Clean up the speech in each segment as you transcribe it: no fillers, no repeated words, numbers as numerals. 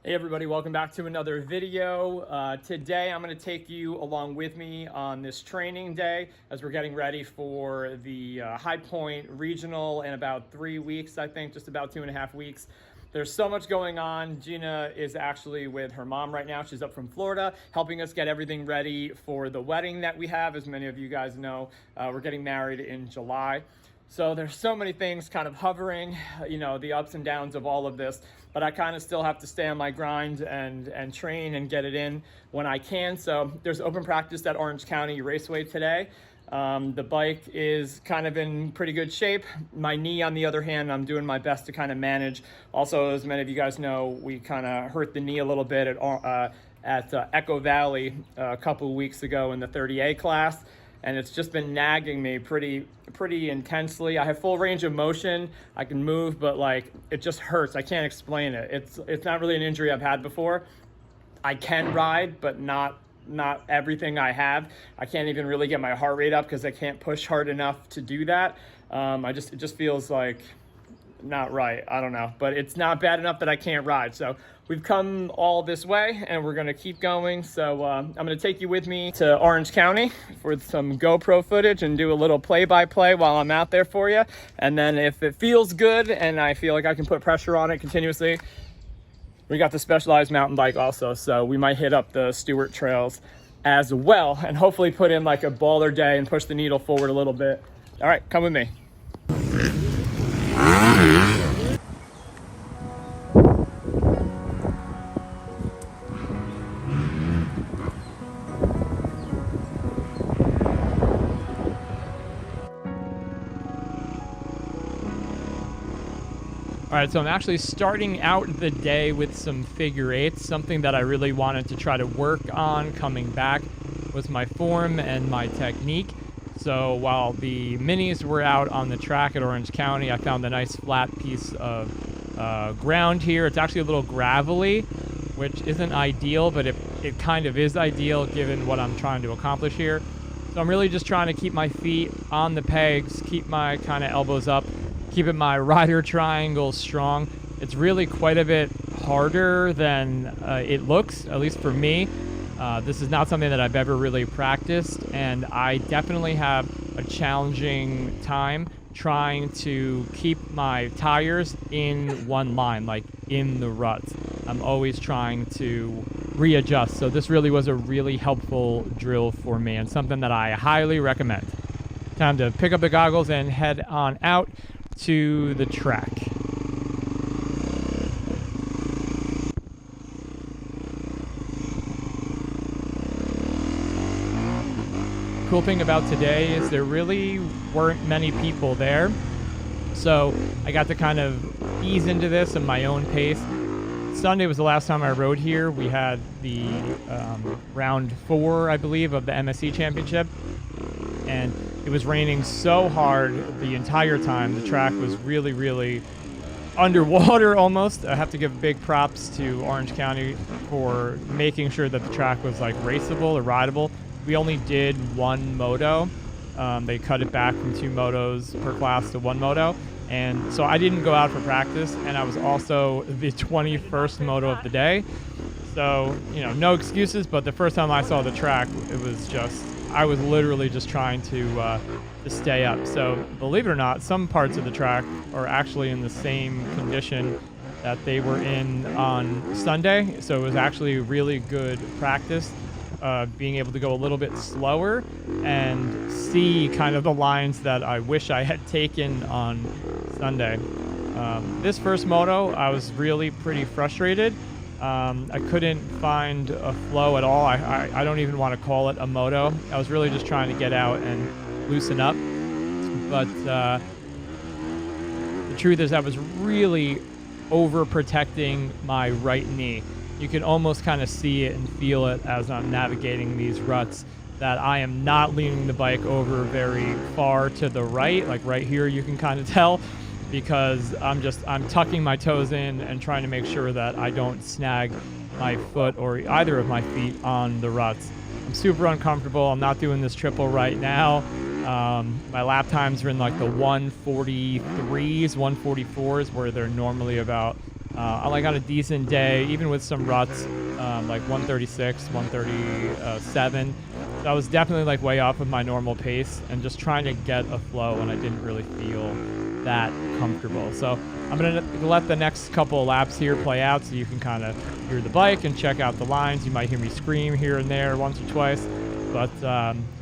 Hey everybody, welcome back to another video. Today I'm going to take you along with me on this training day as we're getting ready for the High Point Regional in about 3 weeks, I think, just about 2.5 weeks. There's so much going on. Gina is actually with her mom right now. She's up from Florida, helping us get everything ready for the wedding that we have. As many of you guys know, we're getting married in July. So there's so many things kind of hovering, you know, the ups and downs of all of this, but I kind of still have to stay on my grind and train and get it in when I can. So there's open practice at Orange County Raceway today. The bike is kind of in pretty good shape. My knee, on the other hand, I'm doing my best to kind of manage. Also, as many of you guys know, we kind of hurt the knee a little bit at Echo Valley a couple of weeks ago in the 30A class. And it's just been nagging me pretty intensely. I have full range of motion. I can move, but like it just hurts. I can't explain it. It's not really an injury I've had before. I can ride, but not everything I have. I can't even really get my heart rate up because I can't push hard enough to do that. It just feels like not right. I don't know, but it's not bad enough that I can't ride. So we've come all this way and we're going to keep going. So I'm going to take you with me to Orange County for some GoPro footage and do a little play-by-play while I'm out there for you. And then if it feels good and I feel like I can put pressure on it continuously, we got the Specialized mountain bike also. So we might hit up the Stewart trails as well and hopefully put in like a baller day and push the needle forward a little bit. All right, come with me. All right, so I'm actually starting out the day with some figure eights. Something that I really wanted to try to work on coming back was my form and my technique. So while the minis were out on the track at Orange County, I found a nice flat piece of ground here. It's actually a little gravelly, which isn't ideal, but it kind of is ideal given what I'm trying to accomplish here. So I'm really just trying to keep my feet on the pegs, keep my kind of elbows up, keeping my rider triangle strong. It's really quite a bit harder than it looks, at least for me. This is not something that I've ever really practiced, and I definitely have a challenging time trying to keep my tires in one line, like in the ruts. I'm always trying to readjust, so this really was a really helpful drill for me and something that I highly recommend. Time to pick up the goggles and head on out to the track. Cool thing about today is there really weren't many people there, so I got to kind of ease into this at my own pace. Sunday was the last time I rode here. We had the round 4, I believe, of the MSC Championship, and it was raining so hard the entire time. The track was really underwater almost. I have to give big props to Orange County for making sure that the track was like raceable or rideable. We only did one moto. They cut it back from 2 motos per class to 1 moto. And so I didn't go out for practice, and I was also the 21st moto of the day. So, you know, no excuses, but the first time I saw the track, it was just, I was literally just trying to stay up. So believe it or not, some parts of the track are actually in the same condition that they were in on Sunday. So it was actually really good practice, being able to go a little bit slower and see kind of the lines that I wish I had taken on Sunday. This first moto, I was really pretty frustrated. I couldn't find a flow at all. I don't even want to call it a moto. I was really just trying to get out and loosen up. But the truth is I was really overprotecting my right knee. You can almost kind of see it and feel it as I'm navigating these ruts, that I am not leaning the bike over very far to the right. Like right here you can kind of tell, because I'm tucking my toes in and trying to make sure that I don't snag my foot or either of my feet on the ruts. I'm super uncomfortable. I'm not doing this triple right now. My lap times are in like the 143s, 144s, where they're normally about Like on a decent day, even with some ruts, like 136, 137. So I was definitely like way off of my normal pace and just trying to get a flow, and I didn't really feel that comfortable. So I'm going to let the next couple of laps here play out so you can kind of hear the bike and check out the lines. You might hear me scream here and there once or twice. But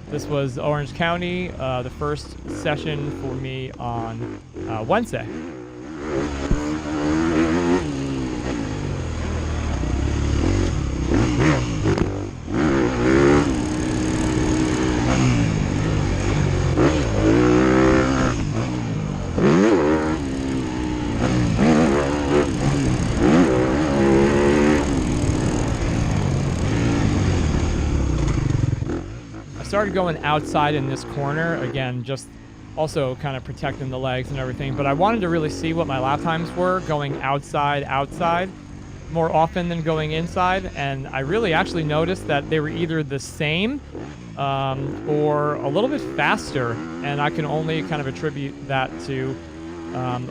this was Orange County, the first session for me on Wednesday. Started going outside in this corner again, just also kind of protecting the legs and everything, but I wanted to really see what my lap times were going outside more often than going inside, and I really actually noticed that they were either the same or a little bit faster, and I can only kind of attribute that to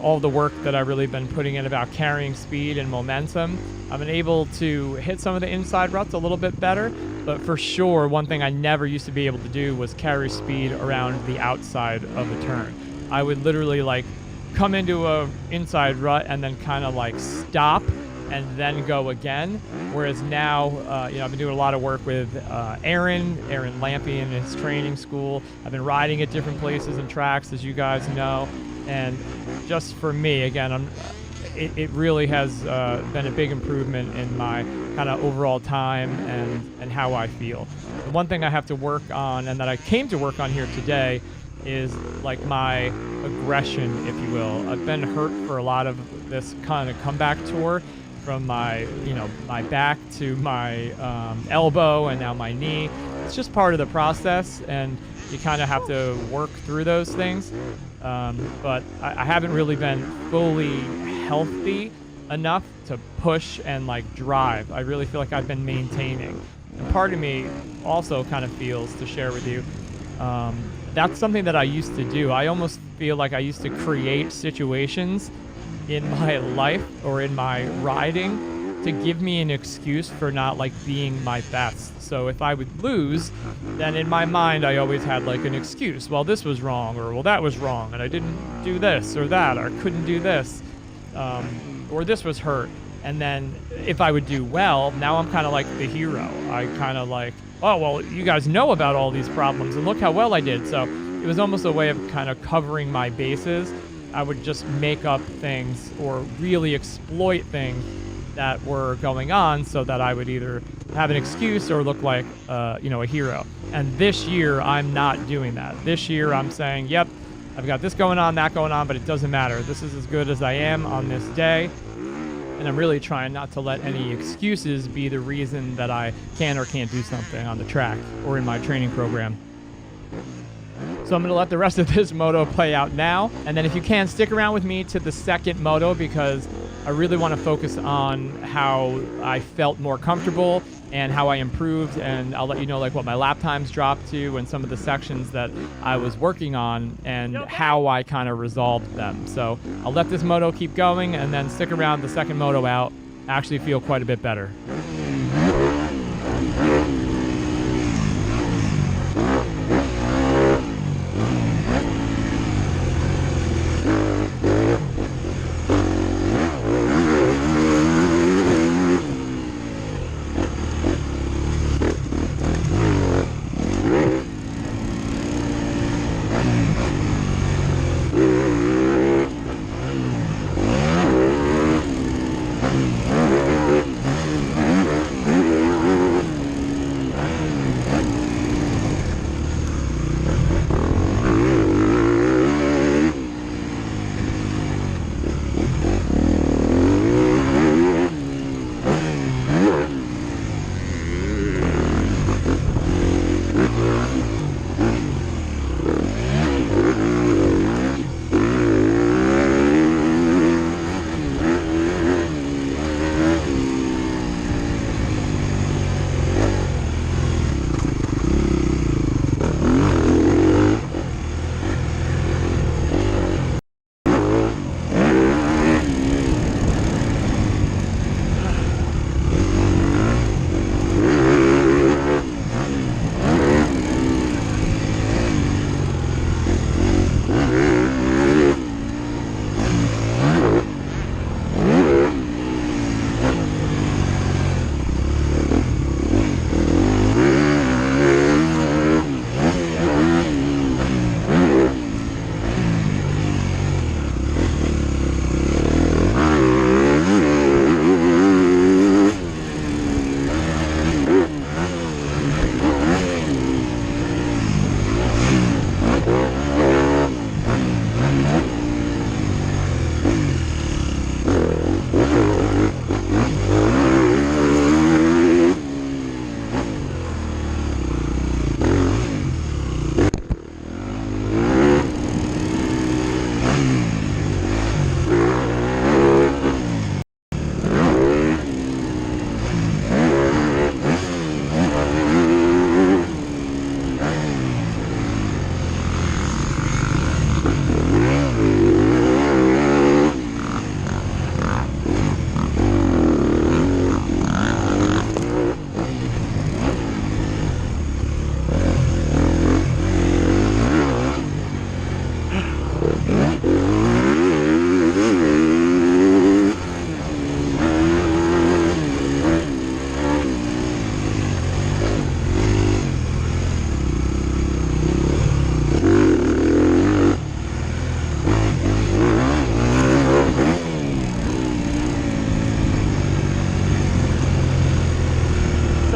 all the work that I've really been putting in about carrying speed and momentum. I've been able to hit some of the inside ruts a little bit better, but for sure, one thing I never used to be able to do was carry speed around the outside of a turn. I would literally like come into a inside rut and then kind of like stop and then go again. Whereas now, I've been doing a lot of work with Aaron Lampy in his training school. I've been riding at different places and tracks, as you guys know. And just for me, again, it really has been a big improvement in my kind of overall time and how I feel. The one thing I have to work on, and that I came to work on here today, is like my aggression, if you will. I've been hurt for a lot of this kind of comeback tour, from my back to my elbow and now my knee. It's just part of the process, and you kind of have to work through those things. But I haven't really been fully healthy enough to push and like drive. I really feel like I've been maintaining. And part of me also kind of feels, to share with you, that's something that I used to do. I almost feel like I used to create situations in my life or in my riding to give me an excuse for not like being my best. So if I would lose, then in my mind I always had like an excuse. Well, this was wrong, or well, that was wrong, and I didn't do this or that, or couldn't do this, or this was hurt. And then if I would do well, now I'm kind of like the hero. I kind of like, oh, well, you guys know about all these problems and look how well I did. So it was almost a way of kind of covering my bases. I would just make up things or really exploit things that were going on so that I would either have an excuse or look like, a hero. And this year, I'm not doing that. This year, I'm saying, yep, I've got this going on, that going on, but it doesn't matter. This is as good as I am on this day. And I'm really trying not to let any excuses be the reason that I can or can't do something on the track or in my training program. So I'm going to let the rest of this moto play out now. And then if you can, stick around with me to the second moto, because I really want to focus on how I felt more comfortable and how I improved. And I'll let you know like what my lap times dropped to and some of the sections that I was working on and how I kind of resolved them. So I'll let this moto keep going and then stick around the second moto out. I actually feel quite a bit better.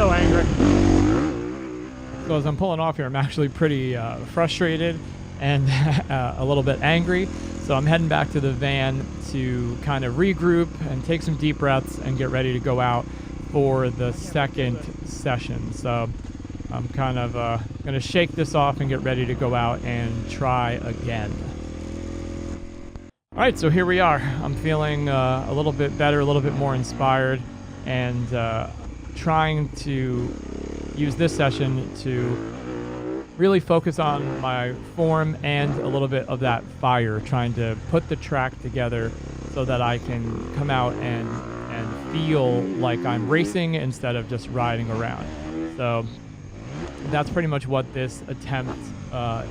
so angry. So as I'm pulling off here, I'm actually pretty frustrated and a little bit angry. So I'm heading back to the van to kind of regroup and take some deep breaths and get ready to go out for the second session. So I'm kind of going to shake this off and get ready to go out and try again. All right, so here we are. I'm feeling a little bit better, a little bit more inspired, and trying to use this session to really focus on my form and a little bit of that fire, trying to put the track together so that I can come out and feel like I'm racing instead of just riding around. So that's pretty much what this attempt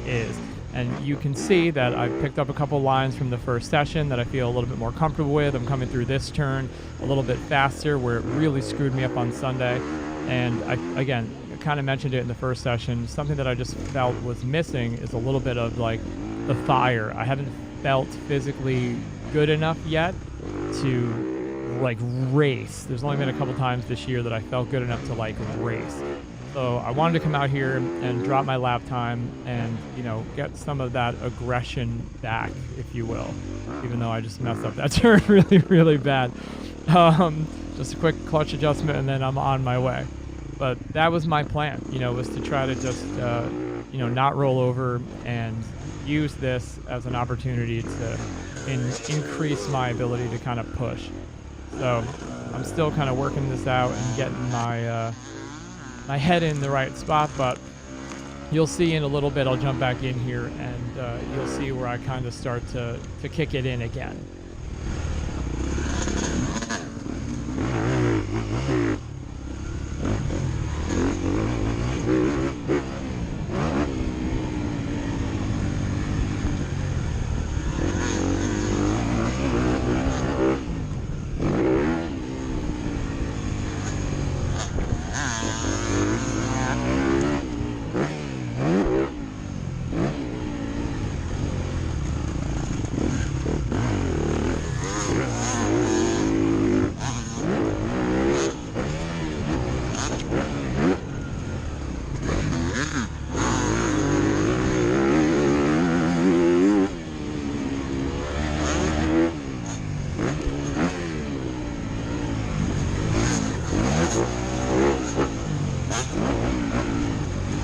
is. And you can see that I've picked up a couple lines from the first session that I feel a little bit more comfortable with. I'm coming through this turn a little bit faster where it really screwed me up on Sunday. And I kind of mentioned it in the first session. Something that I just felt was missing is a little bit of like the fire. I haven't felt physically good enough yet to like race. There's only been a couple times this year that I felt good enough to like race. So I wanted to come out here and drop my lap time and, you know, get some of that aggression back, if you will, even though I just messed up that turn really, really bad. Just a quick clutch adjustment and then I'm on my way. But that was my plan, you know, was to try to just, you know, not roll over and use this as an opportunity to increase my ability to kind of push. So I'm still kind of working this out and getting my head in the right spot, but you'll see in a little bit. I'll jump back in here and you'll see where I kind of start to kick it in again.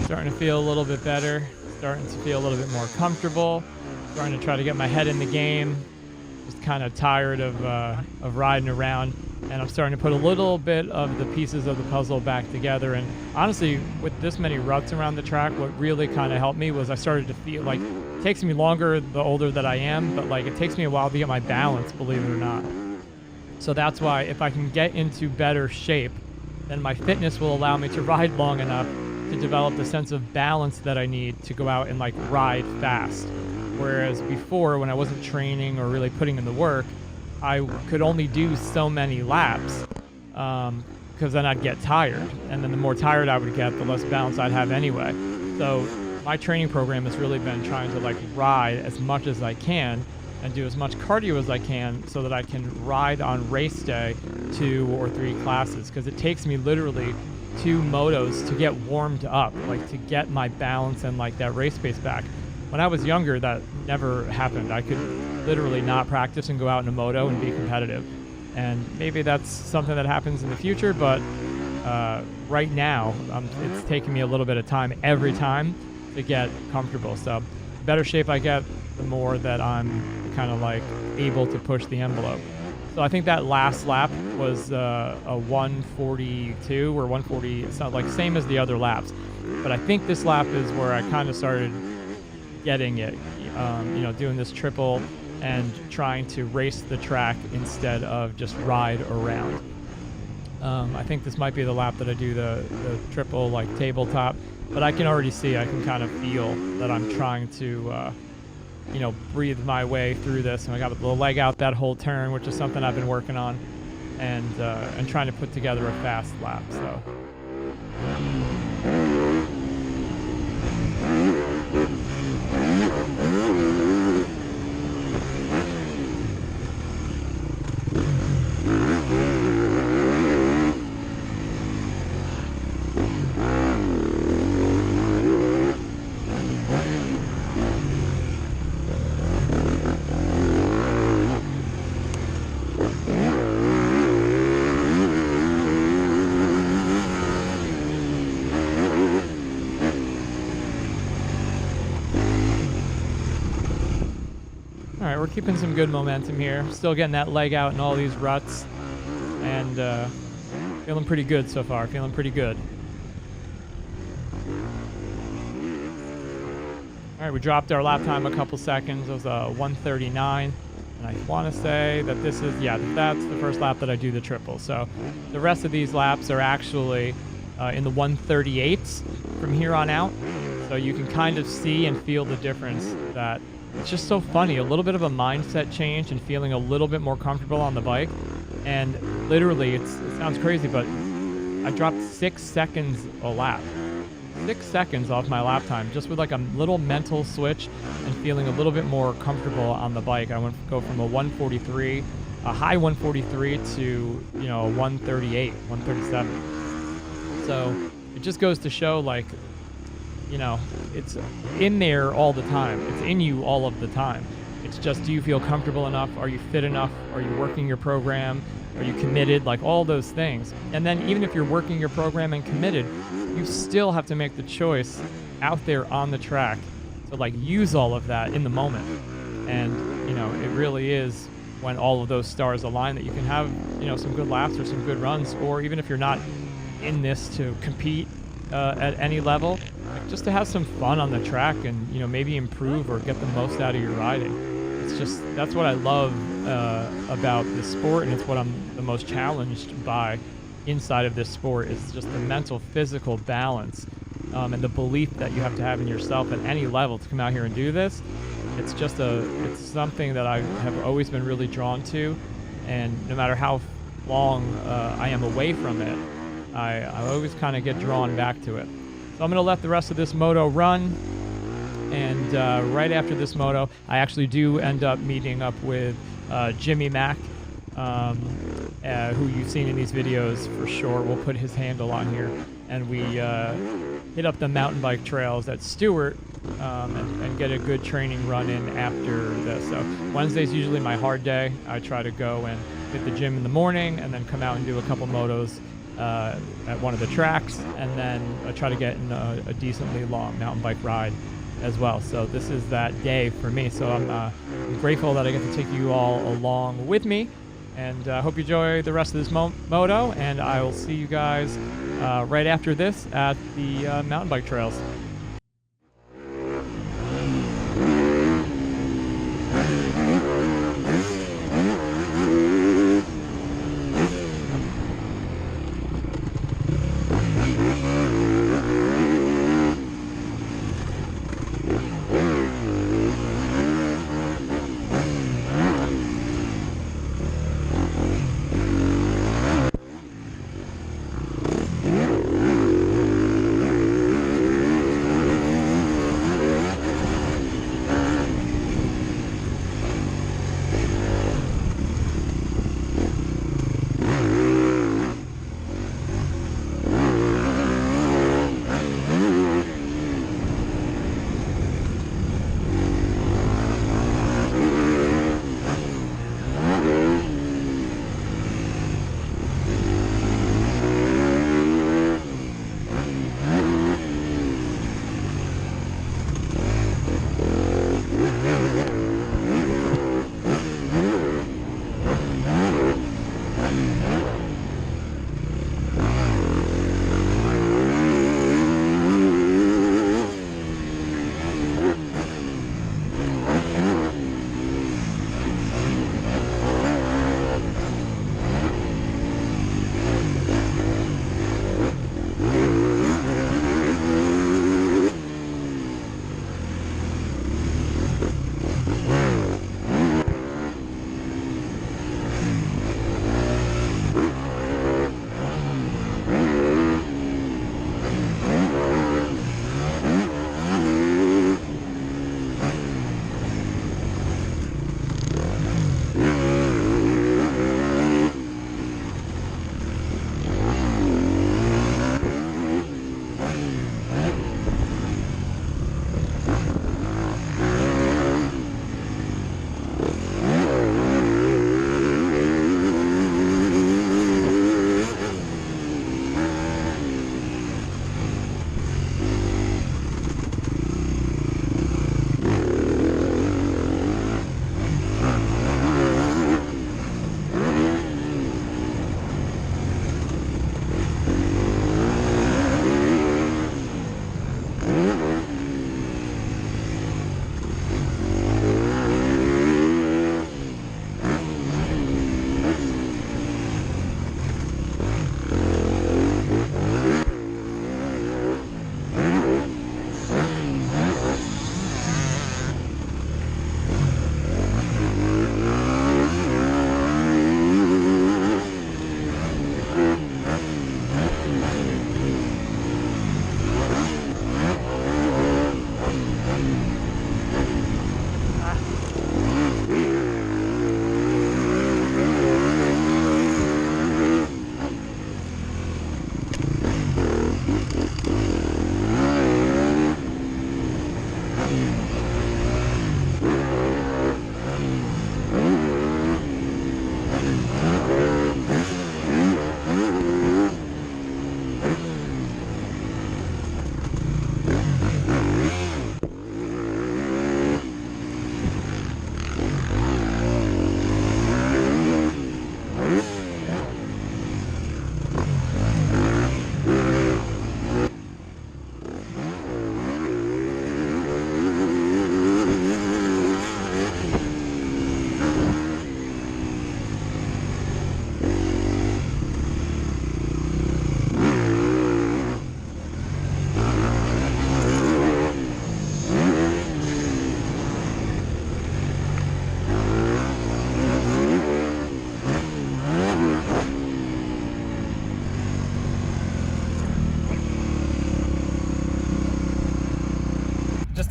Starting to feel a little bit better, starting to feel a little bit more comfortable, starting to try to get my head in the game. Just kind of tired of riding around, and I'm starting to put a little bit of the pieces of the puzzle back together. And honestly, with this many ruts around the track, what really kind of helped me was I started to feel like it takes me longer the older that I am, but like it takes me a while to get my balance, believe it or not. So that's why if I can get into better shape, then my fitness will allow me to ride long enough to develop the sense of balance that I need to go out and like ride fast. Whereas before, when I wasn't training or really putting in the work, I could only do so many laps because then I'd get tired. And then the more tired I would get, the less balance I'd have anyway. So my training program has really been trying to like ride as much as I can and do as much cardio as I can so that I can ride on race day 2 or 3 classes, because it takes me literally 2 motos to get warmed up, like to get my balance and like that race pace back. When I was younger, that never happened. I could literally not practice and go out in a moto and be competitive. And maybe that's something that happens in the future, but right now, it's taking me a little bit of time every time to get comfortable. So the better shape I get, the more that I'm kind of like able to push the envelope. So I think that last lap was a 142 or 140. It's not like same as the other laps, but I think this lap is where I kind of started getting it, you know, doing this triple and trying to race the track instead of just ride around. I think this might be the lap that I do the triple like tabletop, but I can already see, I can kind of feel that I'm trying to you know, breathe my way through this, and I got the leg out that whole turn, which is something I've been working on, and trying to put together a fast lap. So. we're keeping some good momentum here. Still getting that leg out in all these ruts, and feeling pretty good so far. Feeling pretty good. All right, we dropped our lap time a couple seconds. It was 1:39, and I want to say that this is, yeah, that's the first lap that I do the triple. So the rest of these laps are actually in the 1:38s from here on out. So you can kind of see and feel the difference. That it's just so funny, a little bit of a mindset change and feeling a little bit more comfortable on the bike. And literally, it sounds crazy, but I dropped 6 seconds a lap. 6 seconds off my lap time, just with like a little mental switch and feeling a little bit more comfortable on the bike. I went to go from a 143, a high 143 to, you know, a 138, 137. So it just goes to show, like, you know, it's in there all the time. It's in you all of the time. It's just, do you feel comfortable enough? Are you fit enough? Are you working your program? Are you committed? Like, all those things. And then even if you're working your program and committed, you still have to make the choice out there on the track to, like, use all of that in the moment. And, you know, it really is when all of those stars align that you can have, you know, some good laps or some good runs, or even if you're not in this to compete at any level, like, just to have some fun on the track and, you know, maybe improve or get the most out of your riding. It's just, that's what I love about this sport, and it's what I'm the most challenged by inside of this sport, is just the mental, physical balance and the belief that you have to have in yourself at any level to come out here and do this. It's just it's something that I have always been really drawn to, and no matter how long I am away from it, I always kind of get drawn back to it. So I'm going to let the rest of this moto run, and right after this moto, I actually do end up meeting up with Jimmy Mack, who you've seen in these videos for sure. We'll put his handle on here, and we hit up the mountain bike trails at Stewart and get a good training run in after this. So Wednesday's usually my hard day. I try to go and hit the gym in the morning and then come out and do a couple motos at one of the tracks, and then I try to get in a decently long mountain bike ride as well. So this is that day for me. So I'm grateful that I get to take you all along with me, and I hope you enjoy the rest of this moto, and I will see you guys right after this at the mountain bike trails.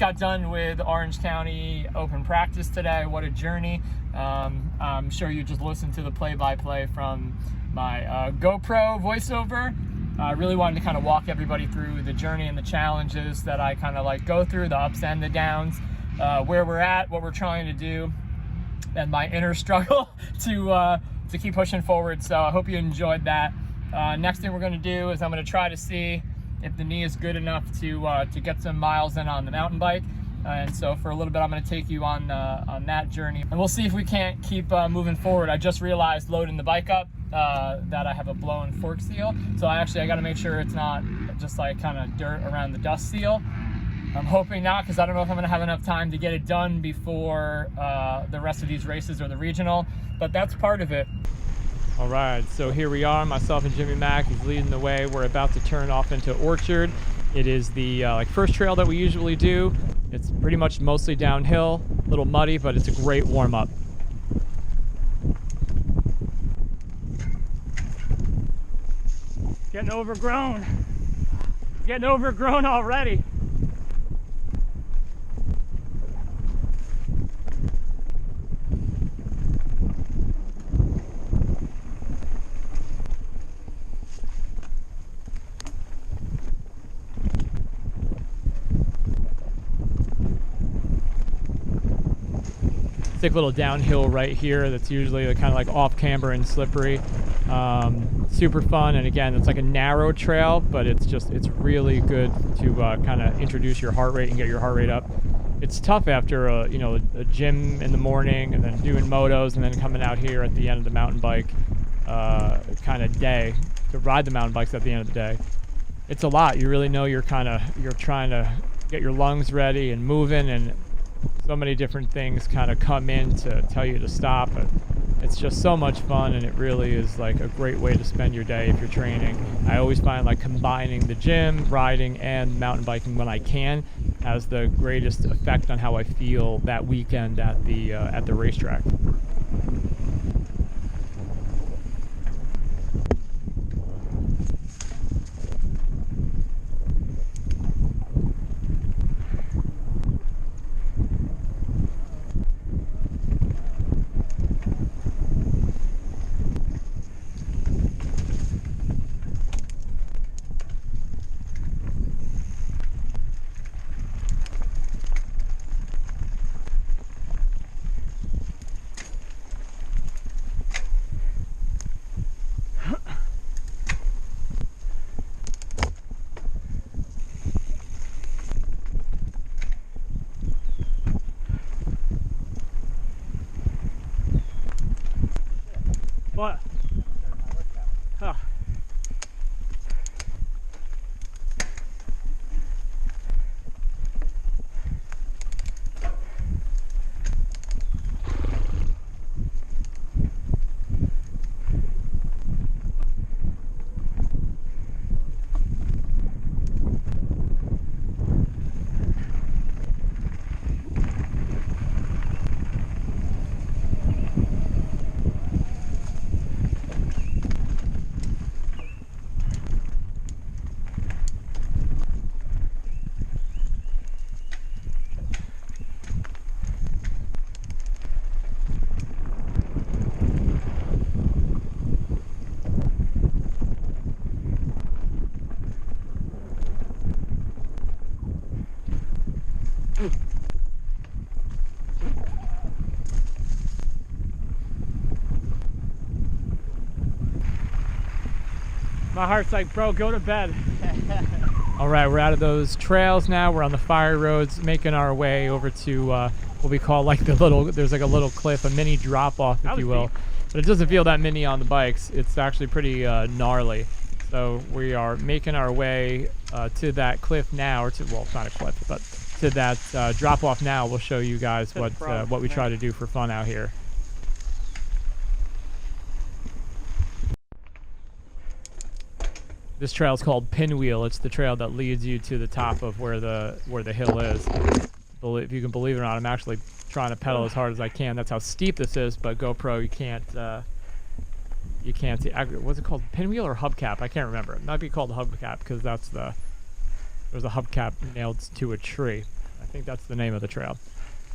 got done with Orange County Open Practice today. What a journey. I'm sure you just listened to the play-by-play from my GoPro voiceover. I really wanted to kind of walk everybody through the journey and the challenges that I kind of like go through, the ups and the downs, where we're at, what we're trying to do, and my inner struggle to keep pushing forward. So I hope you enjoyed that. Next thing we're going to do is I'm going to try to see if the knee is good enough to get some miles in on the mountain bike. And so for a little bit, I'm going to take you on that journey, and we'll see if we can't keep moving forward. I just realized loading the bike up that I have a blown fork seal, so I got to make sure it's not just like kind of dirt around the dust seal. I'm hoping not, because I don't know if I'm going to have enough time to get it done before the rest of these races or the regional, but that's part of it. All right, so here we are, myself and Jimmy Mack. He's leading the way. We're about to turn off into Orchard. It is the like first trail that we usually do. It's pretty much mostly downhill, a little muddy, but it's a great warm-up. Getting overgrown. Getting overgrown already. Thick little downhill right here that's usually kind of like off camber and slippery. Super fun, and again, it's like a narrow trail, but it's really good to kind of introduce your heart rate and get your heart rate up. It's tough after a gym in the morning and then doing motos and then coming out here at the end of the mountain bike kind of day to ride the mountain bikes at the end of the day. It's a lot. You really know you're trying to get your lungs ready and moving, and so many different things kind of come in to tell you to stop. But it's just so much fun, and it really is like a great way to spend your day if you're training. I always find like combining the gym, riding, and mountain biking when I can has the greatest effect on how I feel that weekend at the racetrack. What? Oh. My heart's like, bro, go to bed. All right, we're out of those trails now. We're on the fire roads, making our way over to what we call like there's like a little cliff, a mini drop off, if you will. But it doesn't feel that mini on the bikes. It's actually pretty gnarly. So we are making our way to that cliff now, well, it's not a cliff, but to that drop off now. We'll show you guys what we try to do for fun out here. This trail is called Pinwheel. It's the trail that leads you to the top of where the hill is. If you can believe it or not, I'm actually trying to pedal as hard as I can. That's how steep this is. But GoPro, you can't see. What's it called? Pinwheel or hubcap? I can't remember. It might be called hubcap because there's a hubcap nailed to a tree. I think that's the name of the trail.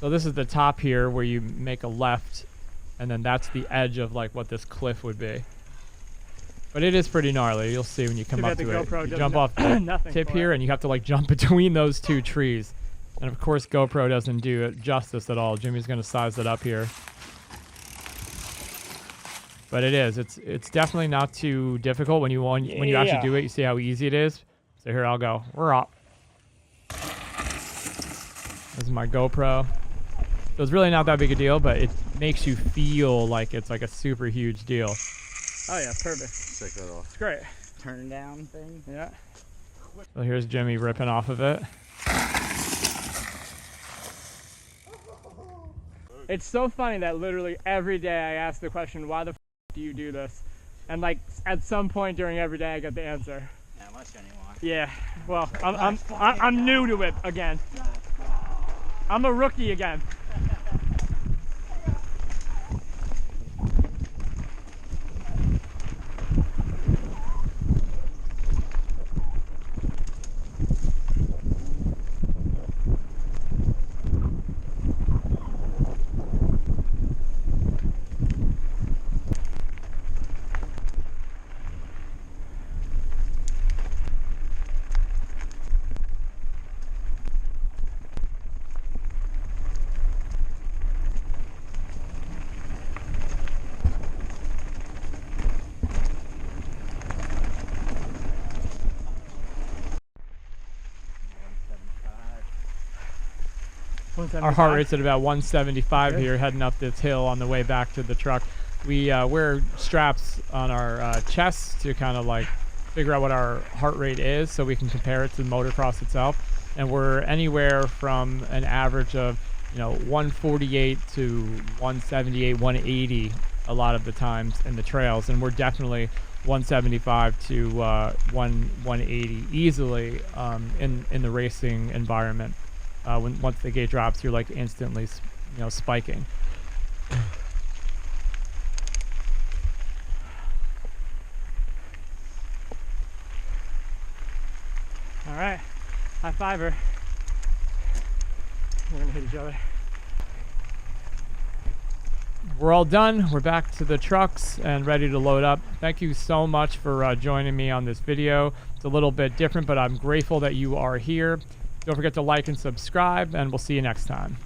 So this is the top here where you make a left, and then that's the edge of like what this cliff would be. But it is pretty gnarly. You'll see when you come up to it. You jump off the tip here, and you have to like jump between those two trees. And of course, GoPro doesn't do it justice at all. Jimmy's gonna size it up here. But it is. It's definitely not too difficult when you actually do it. You see how easy it is. So here I'll go. We're up. This is my GoPro. So it's really not that big a deal, but it makes you feel like it's like a super huge deal. Oh yeah, perfect. Sick little. It's great. Turn down thing. Yeah. So here's Jimmy ripping off of it. It's so funny that literally every day I ask the question, why the f do you do this? And like at some point during every day I get the answer. Yeah, unless you're anyone. Yeah. Well, I'm new to it again. I'm a rookie again. Our heart rate's at about 175 here, heading up this hill on the way back to the truck. We wear straps on our chests to kind of like figure out what our heart rate is so we can compare it to the motocross itself. And we're anywhere from an average of, 148 to 178, 180 a lot of the times in the trails. And we're definitely 175 to 180 easily in the racing environment. Once the gate drops, you're like instantly, spiking. All right, high fiver. We're gonna hit each other. We're all done. We're back to the trucks and ready to load up. Thank you so much for joining me on this video. It's a little bit different, but I'm grateful that you are here. Don't forget to like and subscribe, and we'll see you next time.